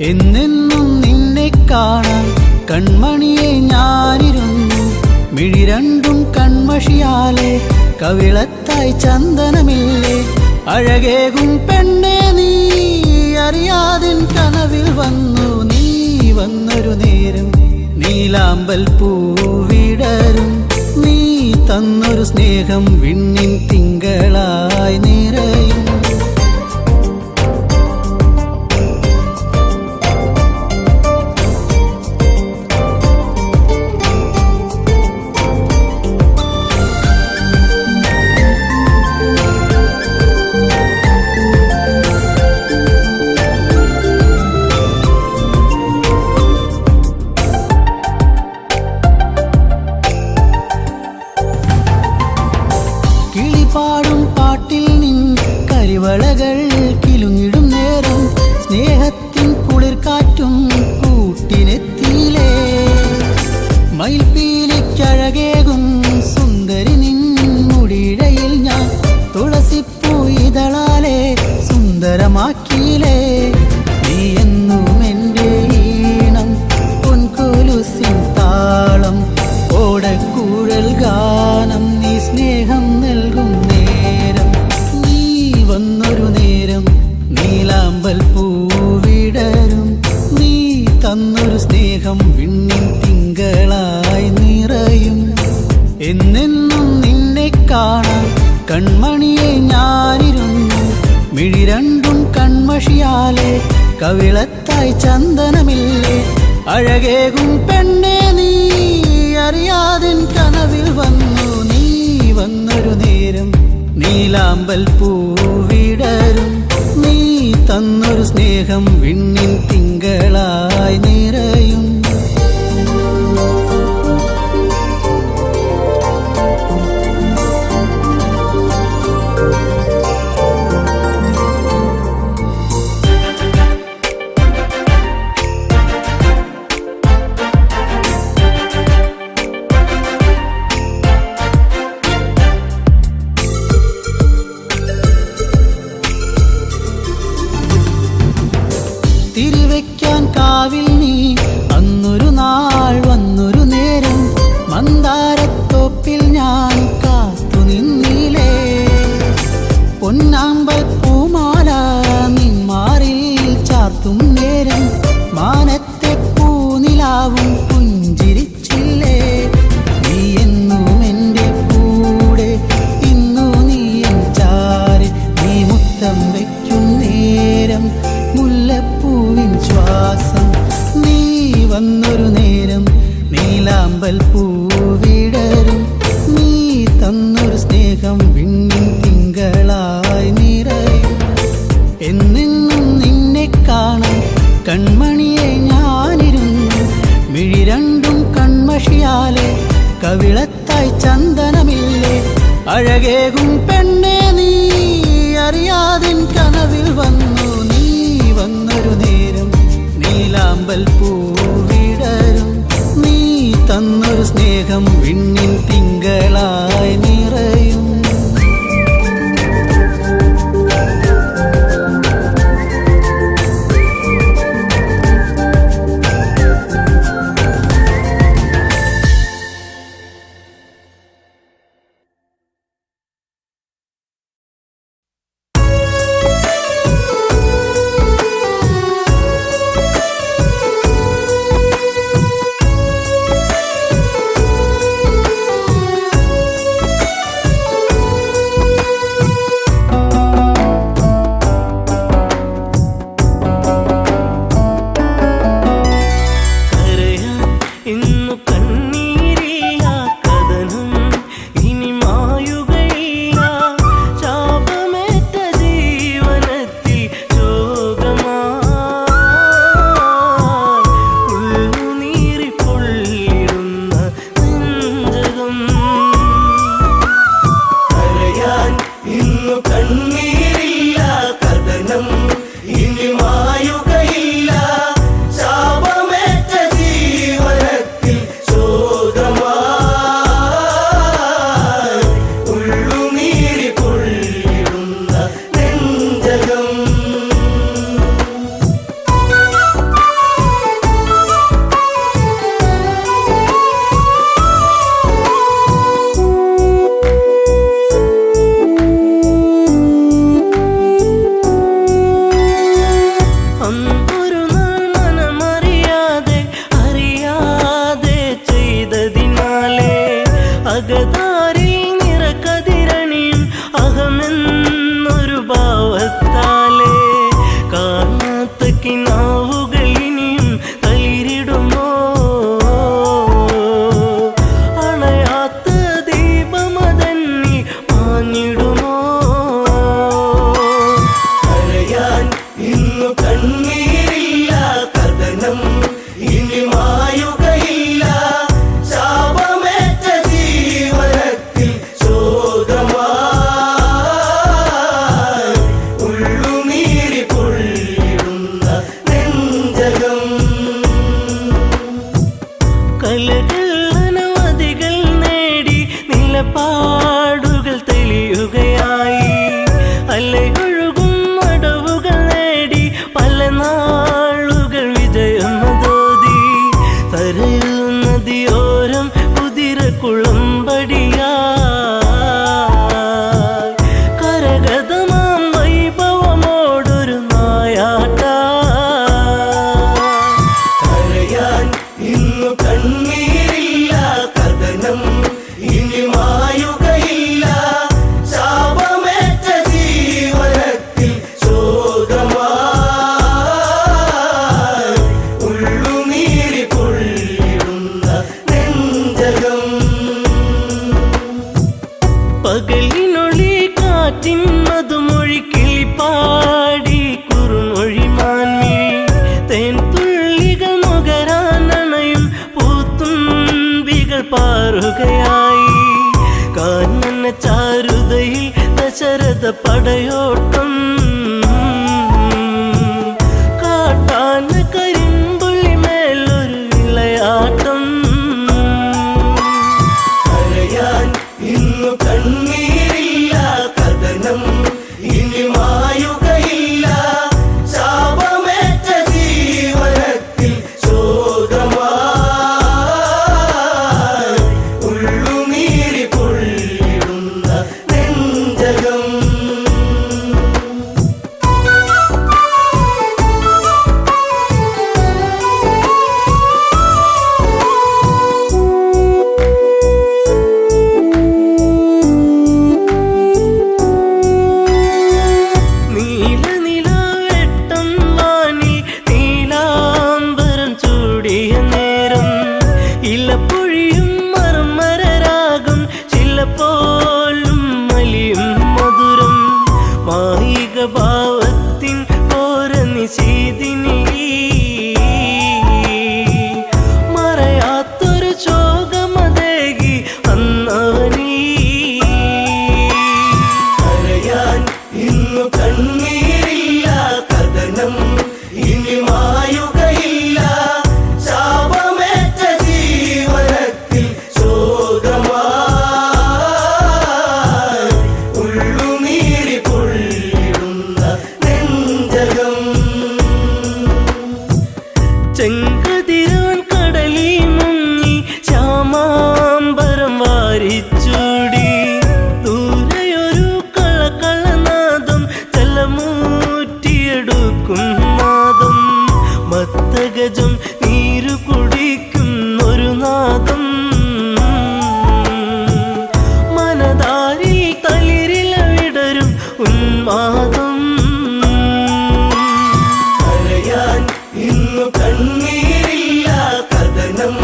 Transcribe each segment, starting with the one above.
എന്നെന്നും നിന്നെ കാണാൻ കൺമണിയെ ഞാനിരുന്നു. മിഴി രണ്ടും കൺമഷിയാലെ കവിളത്തായി ചന്ദനമില്ലേ. അഴകേകും പെണ്ണെ നീ അറിയാതിൻ കനവിൽ വന്നു. നീ വന്നൊരു നേരം നീലാമ്പൽ പൂവിടരും. നീ തന്നൊരു സ്നേഹം വിണ്ണിൻ തിങ്കളായി നിറയും. പാടും പാട്ടിൽ നിൻ കരിവളകൾ കിലുങ്ങിടും നേരം സ്നേഹത്തിൻ കുളിർക്കാറ്റും കൂട്ടിനെത്തിയിലേ. മയിൽപ്പീലിക്കഴകേകും സുന്ദരി നിൻ മുടിയിഴയിൽ ഞാൻ തുളസിപ്പൂ ഇതളാലെ സുന്ദരമാക്കിയിലേ. നീ എന്നും എൻ്റെ ഈണം പൊൻകൊലുസിൻ താളം ഓടക്കൂഴൽ ഗാനം. നീ സ്നേഹം നൽകും നേരം നീ വന്നൊരു നേരം നീലാമ്പൽ പൂവിടരും. നീ തന്നൊരു സ്നേഹം വിണ്ണിൻ തിങ്കളായി നിറയും. എന്നെന്നും നിന്നെ കാണാൻ കൺമണിയെ ഞാനിരുന്നു. മിഴി രണ്ടും കൺമഷിയാലെ കവിളത്തായി ചന്ദനമില്ലേ. അഴകേകും പെണ്ണെ നീ അറിയാതിൻ കനവിൽ വന്നു. നീ വന്നൊരു നേരം നീലാമ്പൽ പൂവിടരും. നീ തന്നൊരു സ്നേഹം വിണ്ണിൻ തിങ്കളായി നിറയും. തിരിവെക്കാൻ കാവിൽ നീ അന്നൊരു നാൾ വന്നൊരു നേരം മന്ദാരത്തോപ്പിൽ ഞാൻ കാത്തു നിന്നിലേ. പൊന്നാമ്പൽ പൂമാല നിന്മാറിൽ ചാർത്തും നേരം മാനത്തെ പൂനിലാവും പുഞ്ചിരിച്ചില്ലേ. നീ എന്നും എൻ്റെ കൂടെ ഇന്നു നീ എൻ ചാരി. നീ മുത്തം വയ്ക്കും നേരം മുല്ലപ്പൂവിൻ ശ്വാസം. നീ വന്നൊരു നേരം നീലാമ്പൽ പൂവിടരും. നീ തന്നൊരു സ്നേഹം വിണ്ണിൻ തിങ്കളായി നിറയും. എന്നെന്നും നിന്നെ കാണാൻ കൺമണിയെ ഞാനിരുന്നു. മിഴി രണ്ടും കൺമഷിയാലെ കവിളത്തായി ചന്ദനമില്ലേ. അഴകേകും പെണ്ണെ നീ അറിയാതിൻ കനവിൽ വന്നു. നീ വന്നൊരു നേരം നീലാമ്പൽ പൂവിടരും. നീ തന്നൊരു സ്നേഹം വിണ്ണിൻ തിങ്കളായി നിറയും. കണ്ണീരില്ല കഥനം ഇനി മായുകയില്ല ശാപമേറ്റ ജീവനത്തിൽ ശോകമായി ഉള്ളുനീരി പൊള്ളിടുന്ന നെഞ്ചകം കലകൾ അനവധികൾ നേടി നിലപാടുകൾ തെളിയുകയായി അലയൊഴുകും അടവുകൾ നേടി പല നാളുകൾ വിജയമതോതി തരയൂ നദിയോരം കുതിരക്കുളമ്പടിയാ കരഗതമാം വൈഭവമോടൊരു നായാട്ട കരയാൻ ഇന്നു കണ്ണീരില്ല കഥനം ഇനി മായുകയില്ല ശാപമേറ്റ ജീവനത്തിൽ ശോകമായി ഉള്ളുനീരി പൊള്ളിടുന്ന നെഞ്ചകം പകലിനൊളി കാറ്റിൻ മധുമൊഴി കിളിപ്പാടി കുറുമൊഴി മാൻമിഴി തേൻ തുള്ളികൾ നുകരാനണയും പൂത്തുമ്പികൾ പാറുകയായി കാനന ചാരുതയിൽ ദശരഥ പടയോട്ടം കാട്ടാന കരിമ്പുള്ളി മേലൊരു വിളയാട്ടം കരയാൻ ഇന്നു കണ്ണീരില്ല കഥനം ഇനി മായുകയില്ല ശാപമേറ്റ ജീവനത്തിൽ ശോകമായി ഉള്ളുനീരി പൊള്ളിടുന്ന നെഞ്ചകം നീലനിലാവെട്ടം വാനിൽ നീലാംബരം ചൂടിയ നേരം ഇലപ്പൊഴിയും മർമരരാഗം ചിലപ്പോലും മലിയും മധുരം മായിക ഭാവത്തിൻ ഓരനിശീതിനി മറയാത്തൊരു ശോകമതേകി അന്നവനീ കരയാൻ ഇന്നു കണ്ണീരില്ല കഥനം ഇനി മായുകയില്ല ശാപമേറ്റ ജീവനത്തിൽ ശോകമായി ഉള്ളുനീരി പൊള്ളിടുന്ന നെഞ്ചകം ചെങ്കതിരാൻ കടലി മുങ്ങി ശ്യാമാംബരം വാരിച്ചൂടി ദൂരെയൊരു കളകളനാദം ജലമൂറ്റിയെടുക്കും നാദം മത്തഗജം നീരു കുടിക്കും ഒരു നാദം മനതാരിൽ തളിരില വിടരും ഉന്മാദം കരയാൻ ഇന്നു കണ്ണീരില്ല കഥനം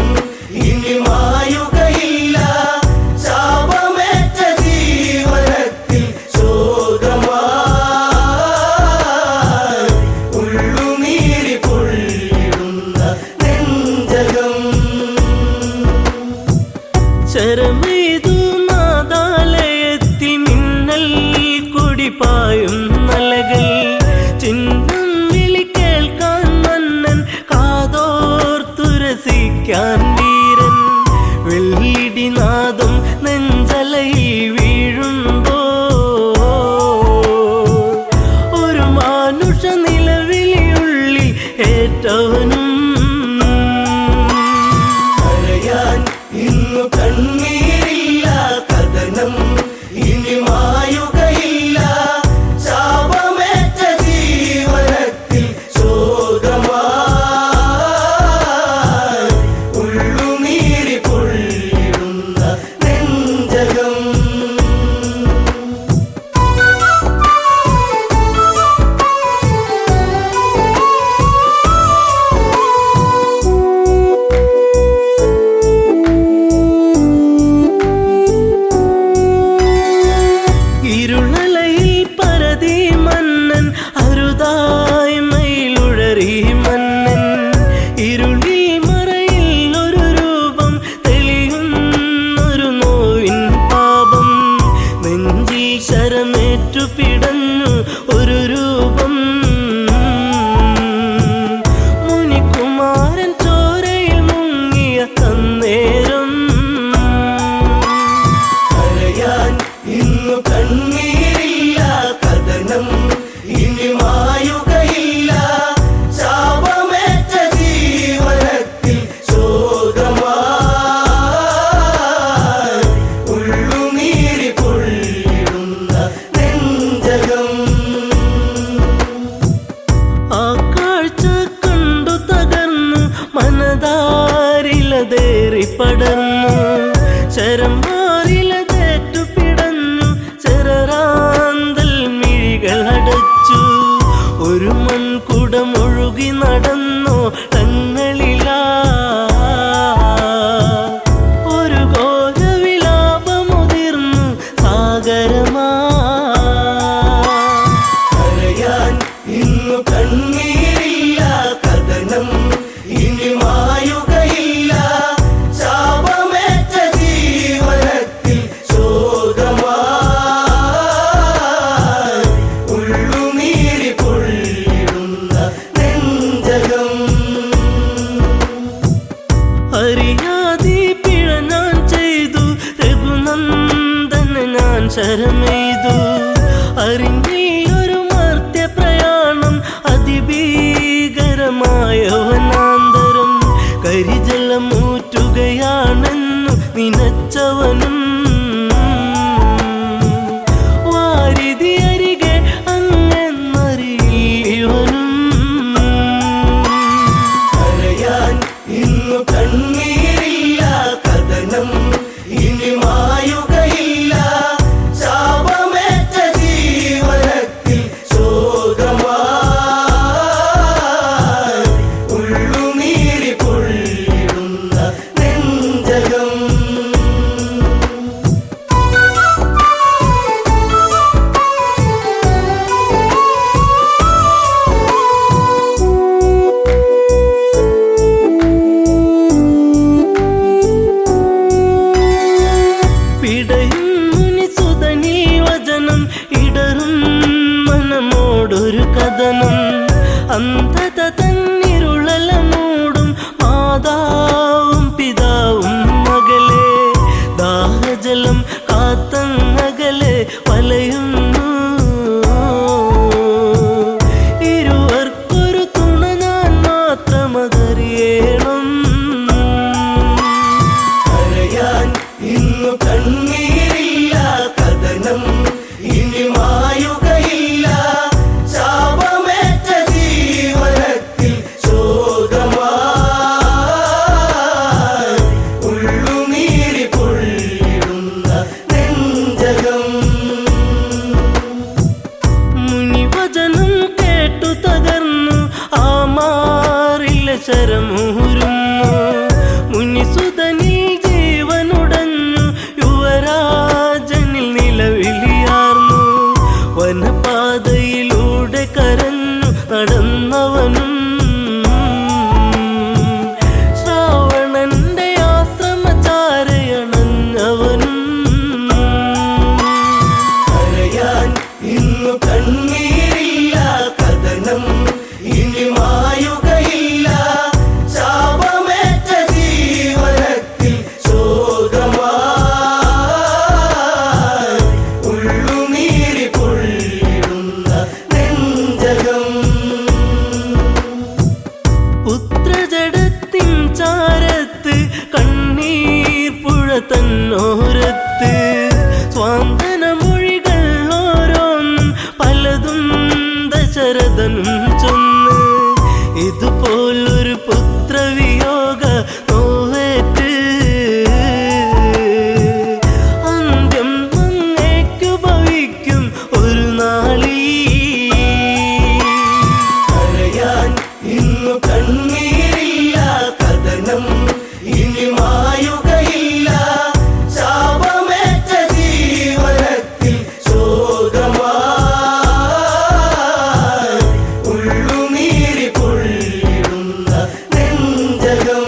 ഇനി മായുകയില്ല ശാപമേറ്റ ജീവനത്തിൽ ശോകമായി ഉള്ളുനീരി പൊള്ളിടുന്ന നെഞ്ചകം ശരമെയ്തു നാദാലയത്തിൽ മിന്നൽ കുടിപ്പായും നലകൾ ചിഹ്നം വിളി കേൾക്കാൻ മന്നൻ കാതോർത്തുരസിക്കാൻ വീരൻ വെള്ളിടിനാദം നെഞ്ചലയിൽ വീഴുമ്പോ ഒരു മാനുഷ നിലവിളിയുള്ളിൽ ഏറ്റവനും കരയാൻ ഇന്നു കണ്ണീരില്ല കഥനം ഇനി മായുകയില്ല ശാപമേറ്റ ജീവനത്തിൽ ശോകമായി ഉള്ളുനീരി പൊള്ളിടുന്ന നെഞ്ചകം പടർന്നു ശരമാറിലതേറ്റു പിടഞ്ഞു ചെറാന്തൽ മിഴികൾ അടച്ചു ഒരു മൺകുടമൊഴുകി നടന്നോ തങ്ങളിലാ ഒരു ഘോരവിലാപമുതിർന്നു സാഗരമാ കരയാൻ ഇന്നു കണ്ണീരില്ല കഥനം ഇനി മായുകയില്ല ശാപമേറ്റ ജീവനത്തിൽ ശോകമായി ഉള്ളുനീരി പൊള്ളിടുന്ന നെഞ്ചകം അറിയാതെ പിഴ ഞാൻ ചെയ്തു രഘുനന്ദന ഞാൻ ശരമെയ്തു അറിഞ്ഞൊരു മർത്യപ്രയാണം അതിഭീകരമായ വനാന്തരം കരിജലമൂറ്റുകയാണെന്നു നിനച്ചവനും വാരിധി അരികെ അങ്ങെന്നറിയിവനും കരയാൻ ഇന്നു കണ്ണീരില്ല കഥനം ഇനി മായുകയില്ല ശാപമേറ്റ ജീവനത്തിൽ ശോകമായി ഉള്ളുനീരി പൊള്ളിടുന്ന നെഞ്ചകം പിടയും മുനിസുതനീ വചനം ഇടറും മനമോടൊരു കഥനം അന്ധത തന്നിരുളല മൂടും മാതാവും പിതാവും മകളെ ദാഹജലം കാത്തങ്ങകലെ വലയുന്നു ഇരുവർക്കൊരു തുണ ഞാൻ മാത്രമതറിയണം കരയാൻ ഇന്നു കണ്ണീരില്ല കഥനം ഇനി മായുകയില്ല ശാപമേറ്റ ജീവനത്തിൽ ശോകമായി ഉള്ളുനീരി പൊള്ളിടുന്ന നെഞ്ചകം മുനിവചനം കേട്ടു തകർന്നു ആ മാറില ശരമൂരുന്നു മുനിസുതനിൽ ജീവനുടഞ്ഞു യുവരാജനിൽ നിലവിളിയാർന്നു വനപാതയിലൂടെ കരഞ്ഞു നടന്നവനും ശ്രാവണന്റെ ആശ്രമചാരയണഞ്ഞവനും കരയാൻ ഇന്നു കണ്ണീരില്ല കഥനം ഇനി മായുകയില്ല ശാപമേറ്റ ജീവനത്തിൽ ശോകമായി ഉള്ളുനീരി പൊള്ളിടുന്ന നെഞ്ചകം പുത്രജടത്തിൻ ചാരത്ത് കണ്ണീർ പുഴ തന്നോരത്ത് സ്വാന്തന മൊഴികൾ ഓരോന്നും പലതും ദശരഥനും ചൊന്ന് ഇതുപോലൊരു പുത്രവിയോഗ നോവേറ്റ് അന്ത്യം അങ്ങേക്കു ഭവിക്കും ഒരു നാളീ കരയാൻ ഇന്നു കണ്ണീരില്ല കഥനം ഇനി മായുകയില്ല ശാപമേറ്റ ജീവനത്തിൽ ശോകമായി ഉള്ളുനീരി പൊള്ളിടുന്ന നെഞ്ചകം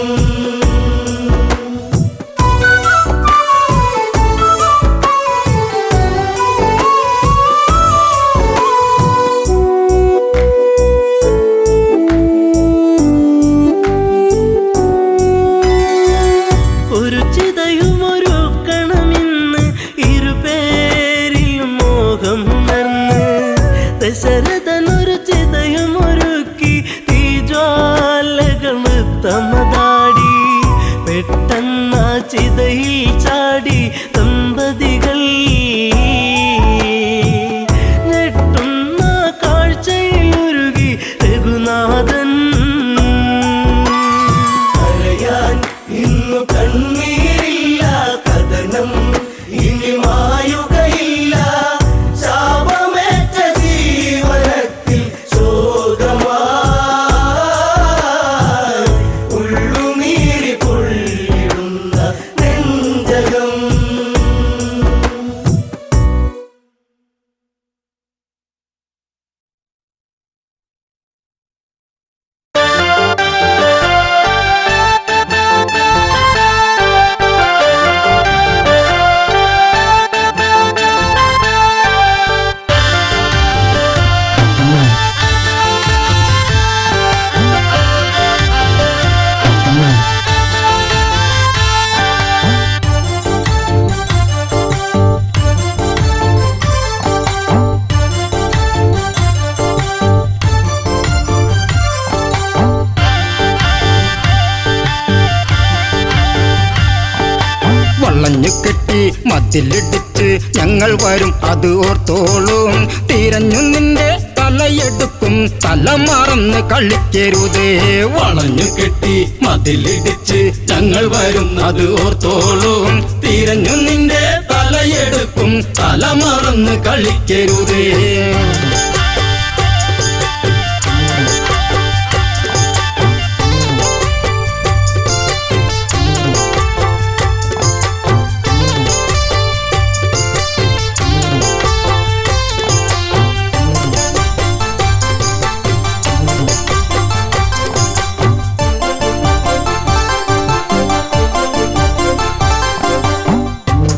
കെട്ടി മതിലിടിച്ച് ഞങ്ങൾ വരും അത് ഓർത്തോളും. തിരഞ്ഞു നിന്റെ തലയെടുക്കും തല മറന്ന് കളിക്കരുതേ. വളഞ്ഞു കെട്ടി മതിലിടിച്ച് ഞങ്ങൾ വരും അത് ഓർത്തോളും. തിരഞ്ഞു നിന്റെ തലയെടുക്കും തല മറന്ന് കളിക്കരുതേ.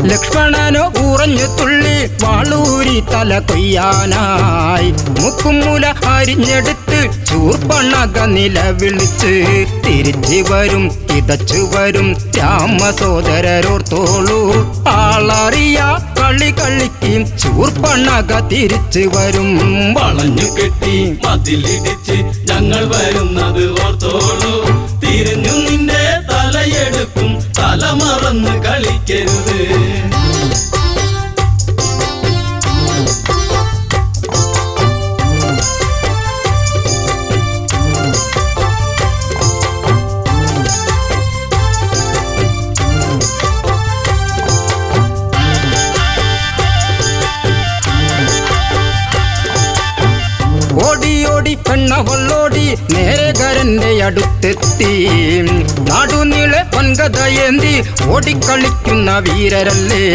ലക്ഷ്മണനോ ഉറഞ്ഞു തുള്ളി വാളൂരി തല കൊയ്യാനായി. മുക്കുമുല അരിഞ്ഞെടുത്ത് ചൂർപ്പണക നിലവിളിച്ച് തിരിച്ചു വരും കിതച്ചു വരും രാമസോദരരോർത്തോളൂ. ആളറിയ കളി കളിക്കും ചൂർപ്പണക തിരിച്ചു വരും. വളഞ്ഞു കെട്ടി മതിലിടിച്ച് ഞങ്ങൾ വരുന്നത് ഓർത്തോളൂ. തിരിഞ്ഞു നിന്റെ തലയെടുക്കും തല മറന്ന് കളിക്കരുത്. ഓടിയോടി പെണ്ണവളോടി നേരകരന്റെ അടുത്തെത്തി. നാടുനീളെ പൊൻകഥയേന്തി ഓടിക്കളിക്കുന്ന വീരരല്ലേ.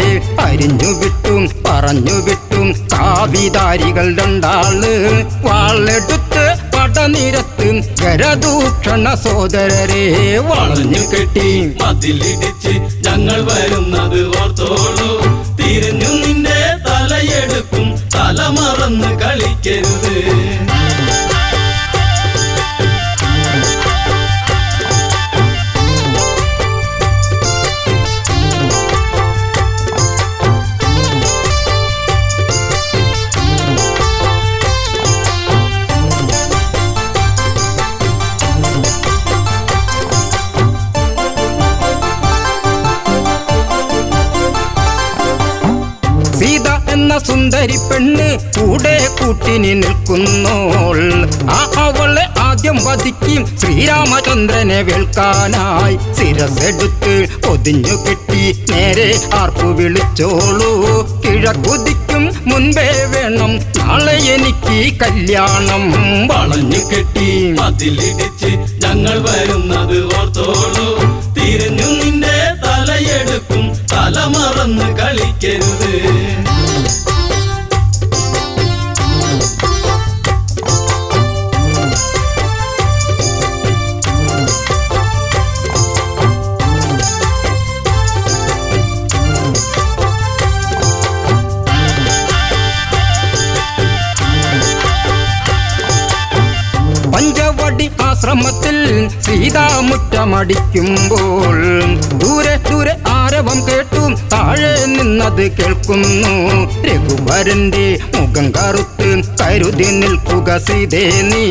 അരിഞ്ഞു വിട്ടും പറഞ്ഞു വിട്ടും കാവിധാരികൾ രണ്ടാള്. വാളെടുത്ത് പടനിരത്ത് ഗരദൂഷണ സോദരരെ. വളഞ്ഞു കെട്ടി മതിലിടിച്ച് ഞങ്ങൾ വരുന്നത് ഓർത്തോളൂ. തിരിഞ്ഞു നിന്റെ തലയെടുക്കും തല മറന്ന് കളിക്കരുത്. സീത എന്ന സുന്ദരി പെണ്ണ് കൂടെ കൂട്ടിനി നിൽക്കുന്നോൾ. അവളെ ആദ്യം വധിക്കും ശ്രീരാമചന്ദ്രനെ വേൽക്കാനായി. ശിരസെടുത്ത് പൊതിഞ്ഞു കെട്ടി നേരെ ആർപ്പു വിളിച്ചോളൂ. കിഴക്കുതിക്കും മുൻപേ വേണം നാളെ എനിക്ക് കല്യാണം. വളഞ്ഞു കെട്ടി മതിലിടിച്ച് ഞങ്ങൾ വരുന്നത് ഓർത്തോളൂ. തിരിഞ്ഞു നിന്റെ തലയെടുക്കും തല മറന്ന് കളിക്കരുത്. പഞ്ചവടി ആശ്രമത്തിൽ സീതാമുറ്റമടിക്കുമ്പോൾ ദൂരെ ദൂരെ ആരവം കേട്ടു താഴെ നിന്നത് കേൾക്കുന്നു. രഘുവരന്റെ മുഖം കറുത്ത് കരുതി നിൽക്കുക സീതേ നീ.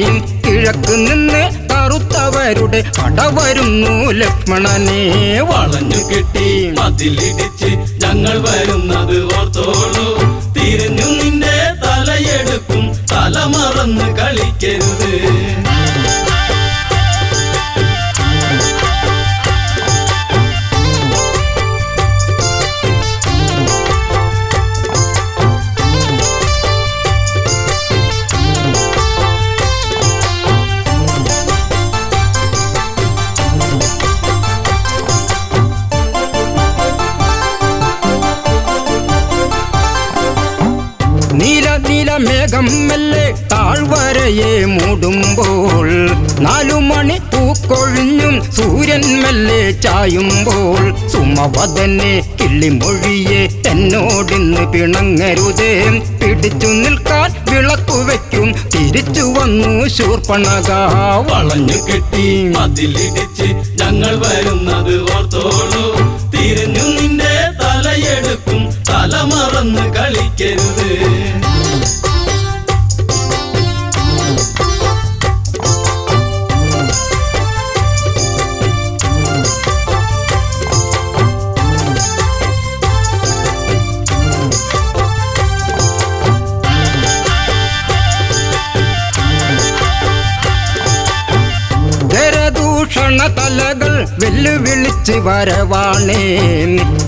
കിഴക്ക് നിന്ന് കറുത്തവരുടെ പട വരുന്നു ലക്ഷ്മണനെ. വളഞ്ഞു കെട്ടി മതിലിടിച്ച് ഞങ്ങൾ വരുന്നത് ഓർത്തോളൂ. തിരിഞ്ഞു നിന്റെ തലയെടുക്കും തല മറന്ന് കളിക്കരുത്. നീല നീല മേഘം മെല്ലെ താഴ്വരയെ മൂടുമ്പോൾ. 4 മണി പൂക്കൊഴിഞ്ഞും സൂര്യൻ മെല്ലെ ചായുമ്പോൾ. സുമവദനെ കിള്ളിമൊഴിയെ എന്നോടിന്ന് പിണങ്ങരുതേ. പിടിച്ചു നിൽക്കാൻ വിളക്കു വയ്ക്കും തിരിച്ചു വന്നു ശൂർപ്പണക. വളഞ്ഞു കെട്ടി മതിലിടിച്ച് ഞങ്ങൾ വരുന്നത് ഓർത്തോളൂ. തിരിഞ്ഞു നിന്റെ തലയെടുക്കും തല മറന്ന് കളിക്കരുത്. തലകൾ വെല്ലുവിളിച്ച് വരവാണേ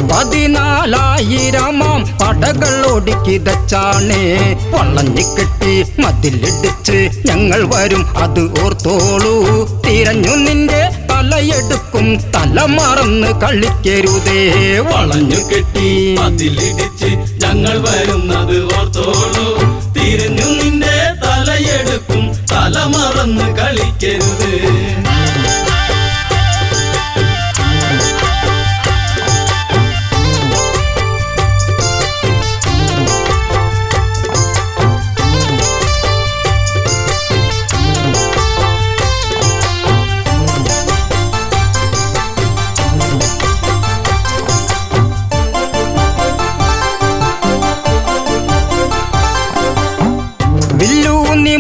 14,000 പടകൾ ഒടുക്കിതച്ചാണേ വളഞ്ഞു കെട്ടി മതിലിടിച്ച് ഞങ്ങൾ വരും അത് ഓർത്തോളൂ തിരഞ്ഞു നിന്റെ തലയെടുക്കും തല മറന്ന് കളിക്കരുതേ വളഞ്ഞു കെട്ടി മതിലിടിച്ച് ഞങ്ങൾ വരുന്നത് ഓർത്തോളൂ തിരിഞ്ഞു നിന്റെ തലയെടുക്കും തല മറന്ന് കളിക്കരുത്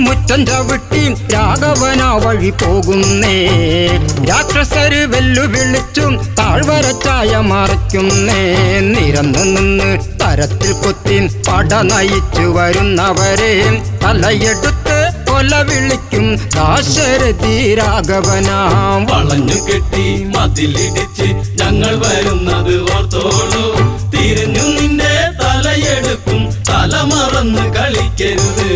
മുറ്റം ചവിട്ടി രാഘവന വഴി പോകുന്നേ രാക്ഷസര് വെല്ലുവിളിച്ചും താഴ്വരച്ചായ മറയ്ക്കുന്നേ നിരന്നു നിന്ന് തരത്തിൽ കുത്തി പട നയിച്ചു വരുന്നവരെ തലയെടുത്ത് കൊല വിളിക്കും ദാശരഥി രാഘവനാം വളഞ്ഞു കെട്ടി മതിലിടിച്ച് ഞങ്ങൾ വരുന്നത് ഓർത്തോളൂ തിരിഞ്ഞു നിന്റെ തലയെടുക്കും തല മറന്ന് കളിക്കരുത്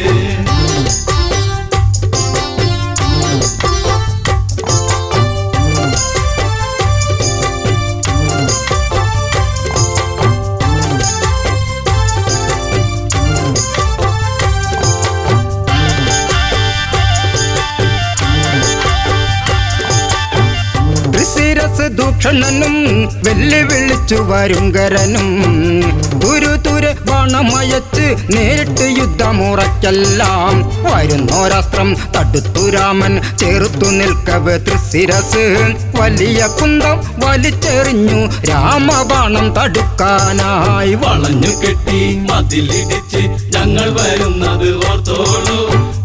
ദൂഷണനും വെല്ലുവിളിച്ചു വരുങ്കരനും തുരു ബാണമയച്ച് നേരിട്ട് യുദ്ധമുറയ്ക്കെല്ലാം വരുന്നോരാസ്ത്രം തടുത്തു രാമൻ ചേർത്തു നിൽക്കവേ തൃശിരസ് വലിയ കുന്തം വലിച്ചെറിഞ്ഞു രാമബാണം തടുക്കാനായി വളഞ്ഞു കെട്ടി മതിലിടിച്ച് ഞങ്ങൾ വരുന്നത് ഓർത്തോളൂ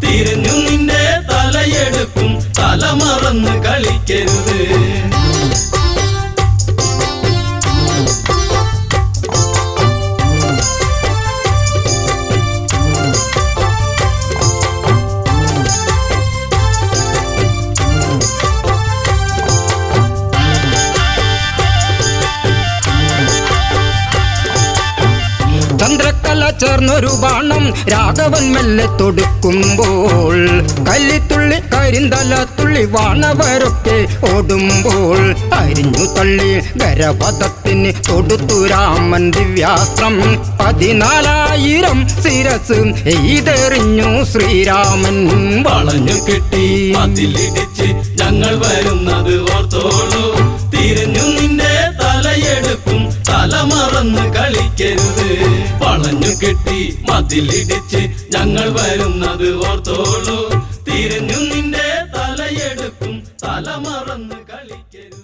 തിരിഞ്ഞു നിന്റെ തലയെടുക്കും തല മറന്ന് കളിക്കരുത് ചന്ദ്രക്കല ചേർന്നൊരു ബാണം രാഘവൻ മെല്ലെ തൊടുക്കുമ്പോൾ കല്ലിത്തുള്ളി കരിന്തലത്തുള്ളി വാണവരൊക്കെ ഓടുമ്പോൾ അരിഞ്ഞു തള്ളി ഗരപഥത്തിന് തൊടുത്തു രാമൻ ദിവ്യാസ്ത്രം 14,000 ശിരസ് എയ്തെറിഞ്ഞു ശ്രീരാമൻ വളഞ്ഞു കെട്ടി മതിലിടിച്ച് ഞങ്ങൾ വരുന്നത് ഓർത്തോളൂ തിരിഞ്ഞു നിന്റെ തലയെടുക്കും തല മറന്ന് കളിക്കരുത് വളഞ്ഞു കെട്ടി മതിലിടിച്ച് ഞങ്ങൾ വരുന്നത് ഓർത്തോളൂ തിരിഞ്ഞു നിന്റെ തലയെടുക്കും തല മറന്ന് കളിക്കരുത്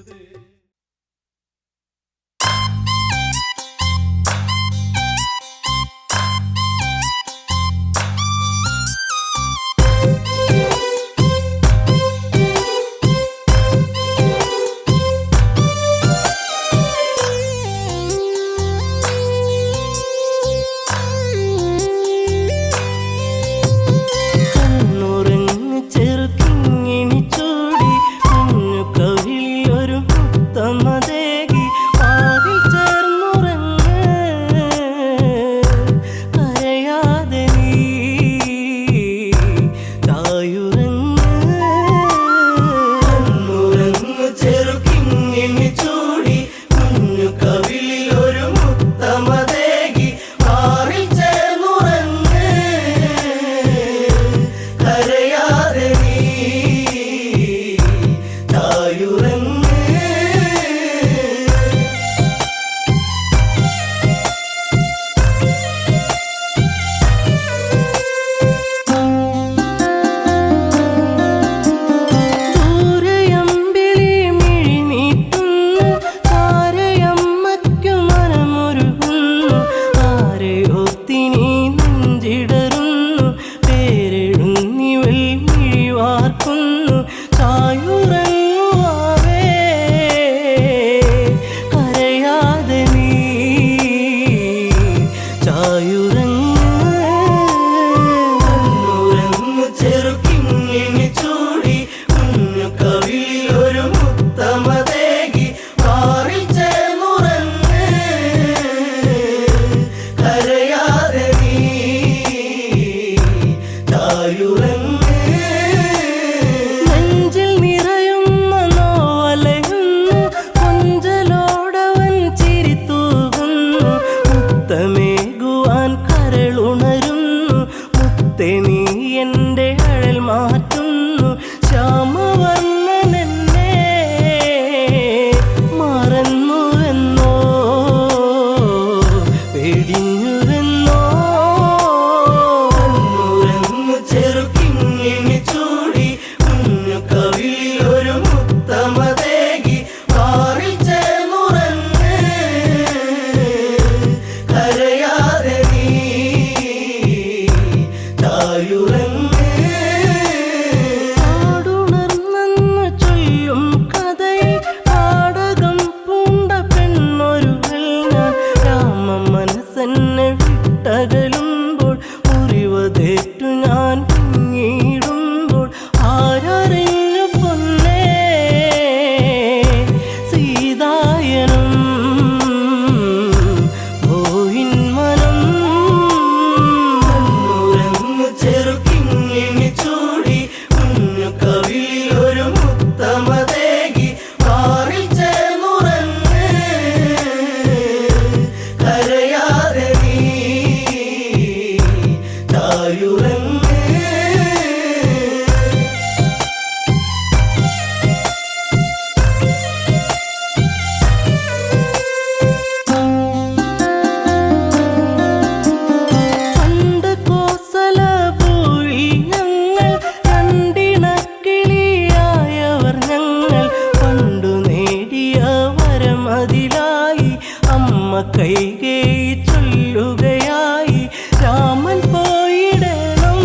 കൈകേയി ചൊല്ലുകയായി രാമൻ പോയിടണം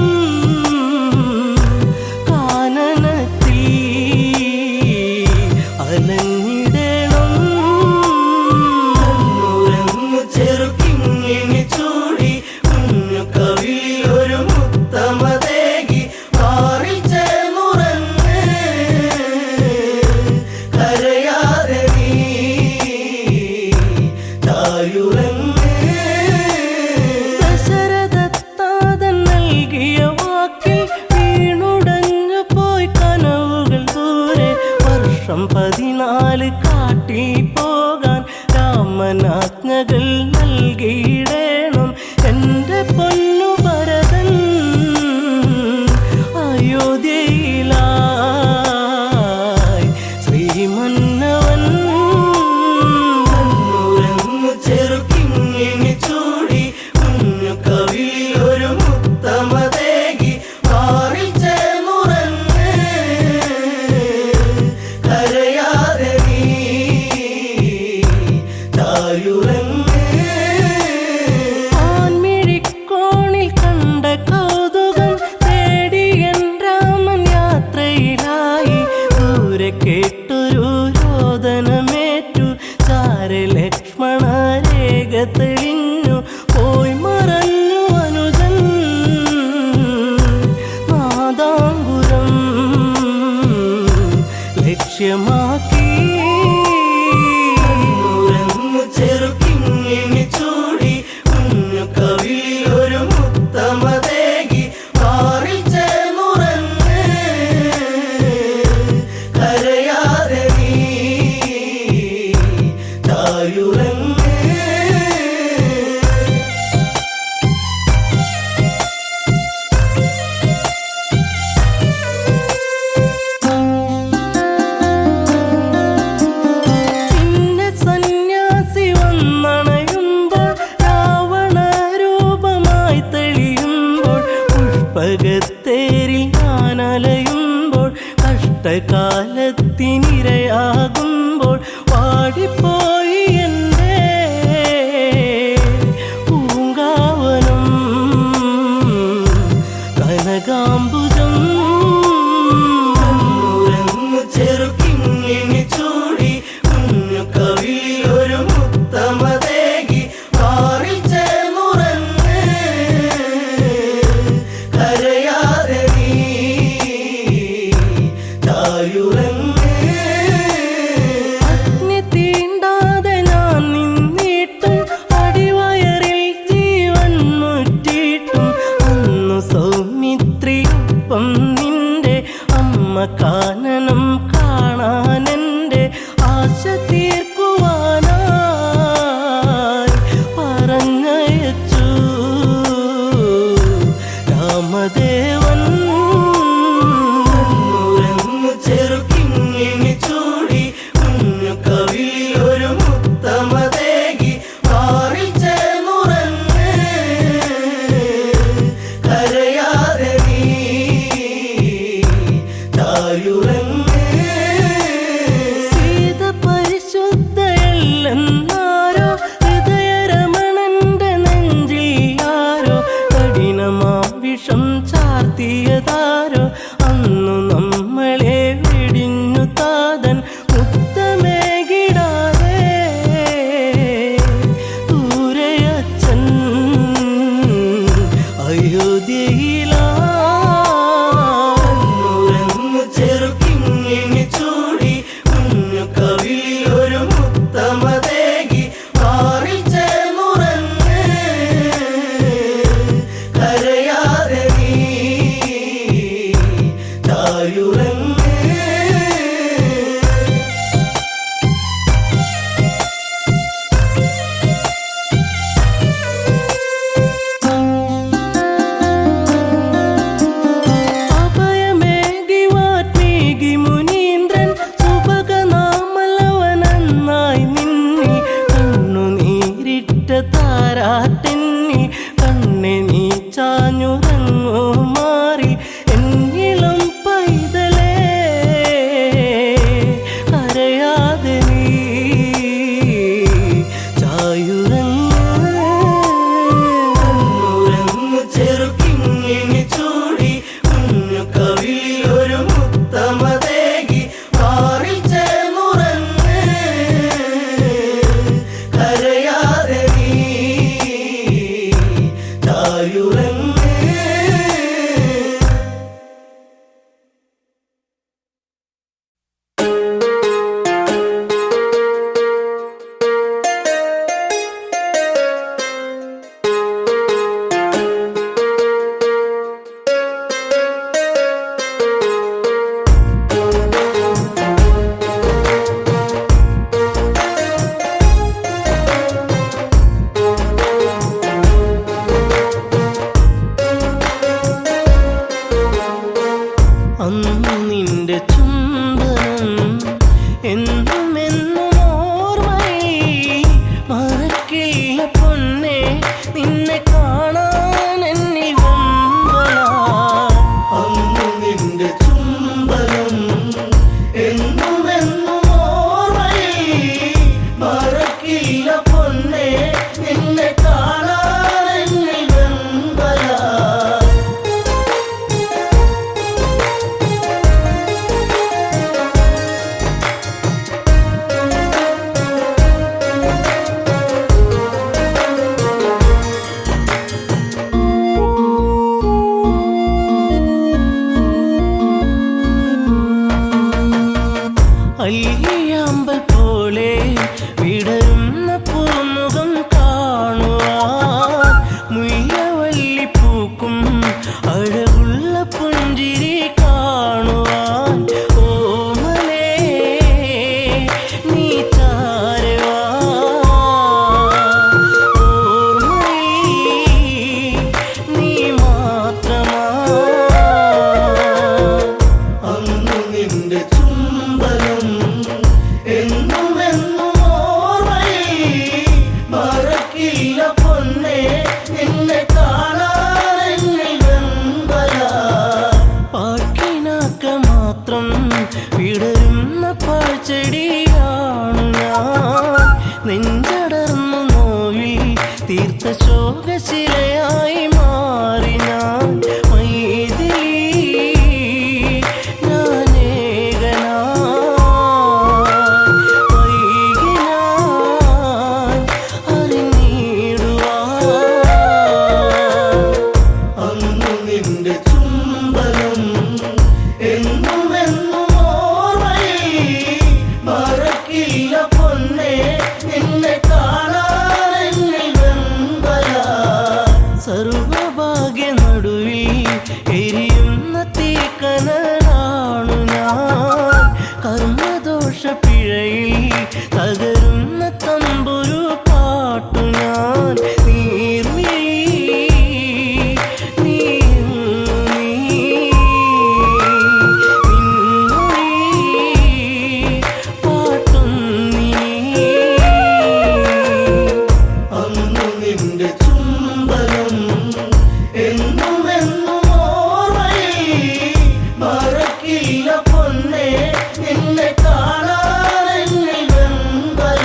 കാനനത്തിൽ അലഞ്ഞിടണം ഉറങ്ങു ചെറുക്കിങ്ങിണി ചൂടി കുഞ്ഞു കവിളിൽ ഒരു മുത്തമതേകി മാറിൽ ചേർന്നുറങ്ങ് കരയാതെ നീ തായുറങ്ങ് ദശരഥത്താതൻ നൽകിയ വാക്കിൽ വീണുടഞ്ഞു പോയി കനവുകൾ ദൂരെ വർഷം 14 കാട്ടിൽ പോകാൻ രാമനാജ്ഞകൾ നൽകിയിടേണം എൻ്റെ പൊന്നു ഭരതൻ അയോധ്യയിലായി ശ്രീമന്നവൻ ഉറങ്ങു ചെറുക്കിങ്ങിണി ചൂടി കുഞ്ഞു കവിളിൽ ഒരു മുത്തമതേകി മാറിൽ ചേർന്നുറങ്ങ് കരയാതെ നീ തായുറങ്ങ് ആൺമിഴിക്കോണിൽ കണ്ട കൗതുകം തേടി എൻ രാമൻ യാത്രയിലായി ദൂരെ കേട്ടൊരു രോദനമേറ്റു ചാരെ ലക്ഷ്മണ രേഖ തെളിഞ്ഞു പോയി മറഞ്ഞു അനുജൻ നാദാംബുരം ലക്ഷ്യമാക്കി ഉറങ്ങു ചെറുക്കിങ്ങിണി ചൂടി കുഞ്ഞു കവിളിൽ ഒരു മുത്തമതേകി മാറിൽ ചേർന്നുറങ്ങ് കരയാതെ നീ തായുറങ്ങ്. പിന്നെ സന്യാസി വന്നണയുമ്പോൾ രാവണ രൂപമായി തെളിയുമ്പോൾ പുഷ്പകത്തേരിൽ ഞാൻ അലയുമ്പോൾ കഷ്ടകാലത്തിനിരയാകുമ്പോൾ വാടിപ്പോയി എൻ്റെ പൂങ്കാവനം കനകാംബുജം ഉറങ്ങു ചെറുക്കിങ്ങിണി ചൂടി കുഞ്ഞു കവിളിൽ ഒരു മുത്തമതേകി മാറിൽ ചേർന്നുറങ്ങ് കരയാതെ നീ തായുറങ്ങ് മല്ലിയാമ്പൽ പോലെ വിടരുന്ന പൂമുഖം കാണുവാൻ മുയ്യവല്ലി പൂക്കും അഴകുള്ള പുഞ്ചിരി കാണുവാൻ ഓമലേ നീ ചാരവാ ഓർമ്മയിൽ നീ മാത്രമാ അന്നു നിന്റെ ചുംബനം എന്നും എന്നും ഓർമ്മയിൽ മറക്കില്ല പൊന്നേ നിന്നെ കാണാനെന്നിൽ വെമ്പല പാക്കിനാക്ക മാത്രം വിടരുന്ന പാഴ്ചെടിയാണു ഞാൻ നെഞ്ചടർന്നു നോവിൽ തീർത്ത ശോകശിലയായി മാറി ഞാൻ മൈഥിലി സർവഭാഗ്യ നടുവിൽ എരിയുന്ന തീക്കനലാണു ഞാൻ കർമ്മദോഷ പിഴയിൽ തകരുന്ന തമ്പുരു പാട്ടു ഞാൻ നിന്റെ ചുംബനം എന്നും എന്നും ഓർമ്മയിൽ മറക്കില്ല പൊന്നേ നിന്നെ കാണാനെന്നിൽ വെമ്പല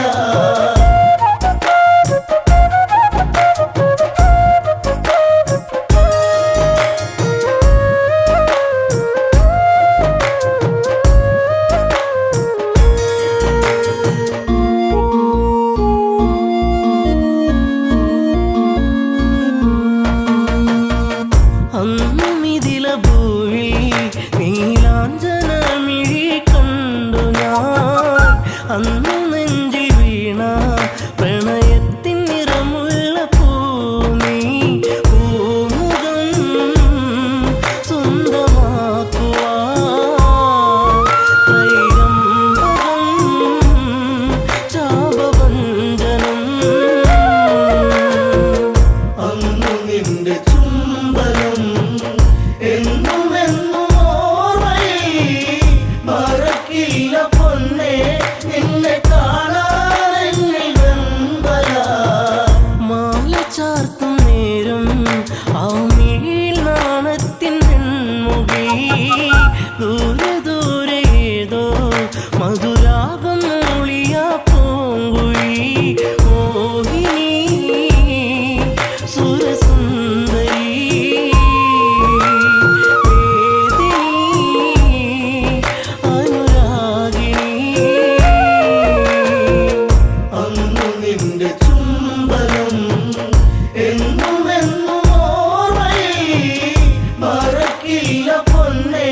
അന്നുമിതില ഭൂവിൽ നീലാഞ്ജനമിഴി കണ്ടു ഞാൻ അന്നു നെഞ്ചിൽ വീണ പ്രണയത്തിൻ നിറമുള്ള പൂമി പൂമുഖം സ്വന്തമാക്കുവാൻ ത്രൈരംബകം ചാപഭഞ്ജനം അന്നു നിന്റെ ചുംബനം എന്നും എന്നും ഓർമ്മയിൽ മറക്കില്ല പൊന്നേ നിന്നെ കാണാനെന്നിൽ വെമ്പല മാല ചാർത്തും നേരം ആ മിഴിയിൽ നാണത്തിൻ വെൺമുഖി ദൂരെ ദൂരെ ഏതോ മധുരാഗം മൂളിയ പൂങ്കുഴി മോഹിനി സുരസുന്ദരി നിന്റെ ചുംബനം എന്നും എന്നും ഓർമ്മയിൽ മറക്കില്ല പൊന്നേ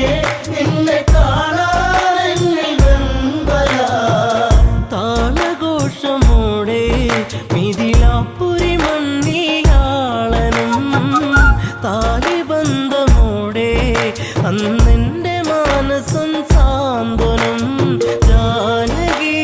നിന്നെ കാണാനെന്നിൽ വെമ്പല താളഘോഷമോടെ മിഥിലാപ്പുരി മണ്ണിലാളനും താലിബന്ധമോടെ അന്നെന്റെ മാനസം സാന്ത്വനം ജാനകി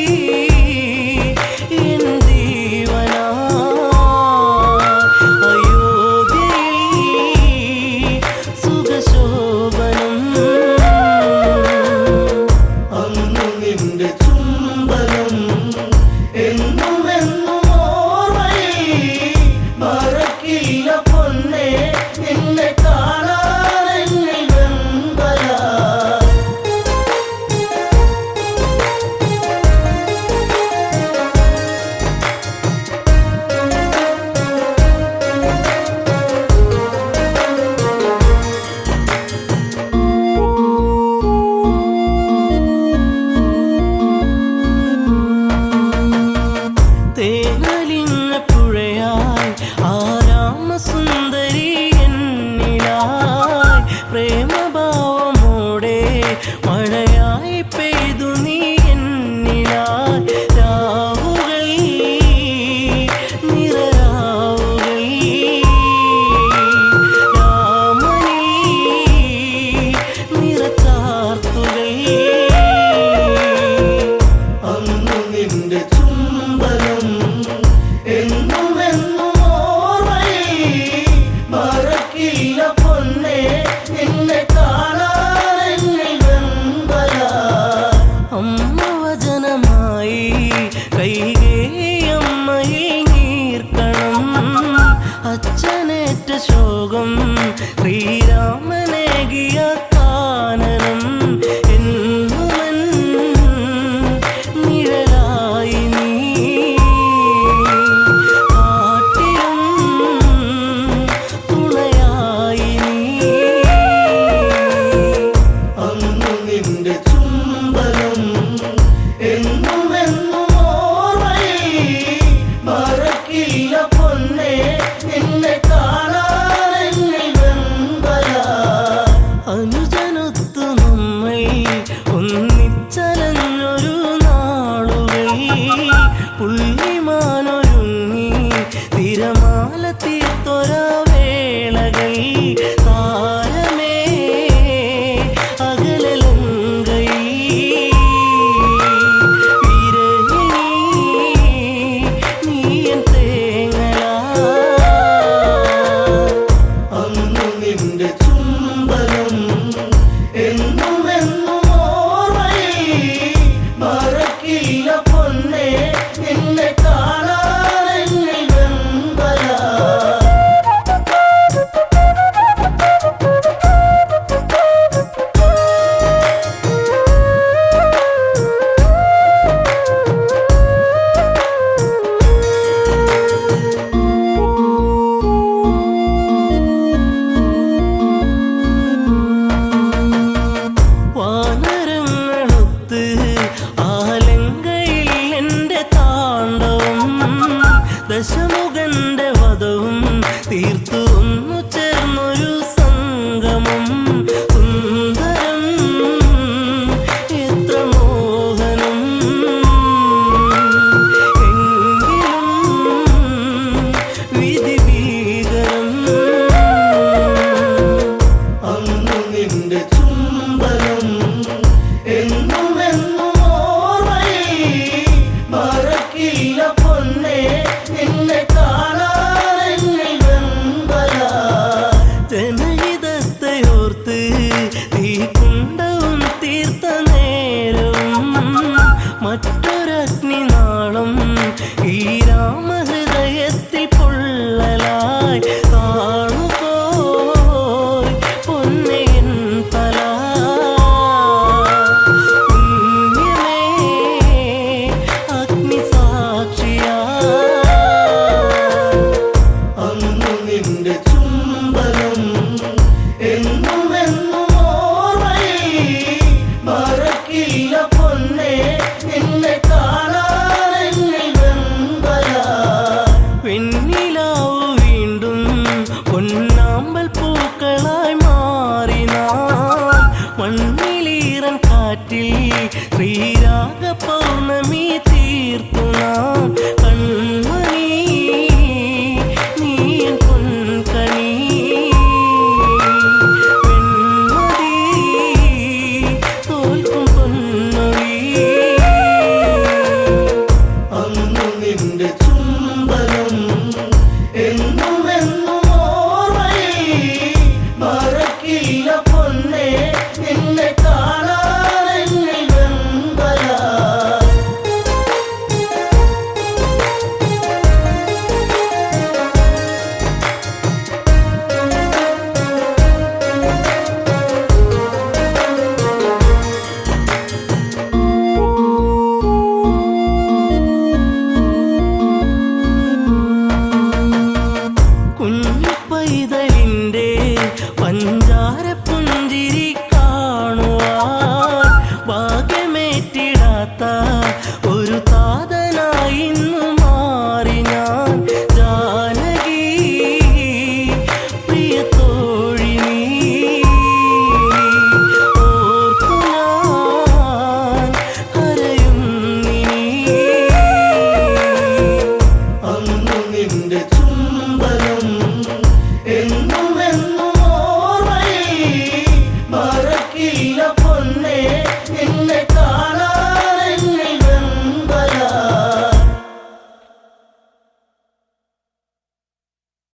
നിന്റെ ചുംബനം എന്നും എന്നും ഓർമ്മയിൽ മറക്കില്ല പൊന്നേ നിന്നെ കാണാനെന്നിൽ വെമ്പല ശോഭ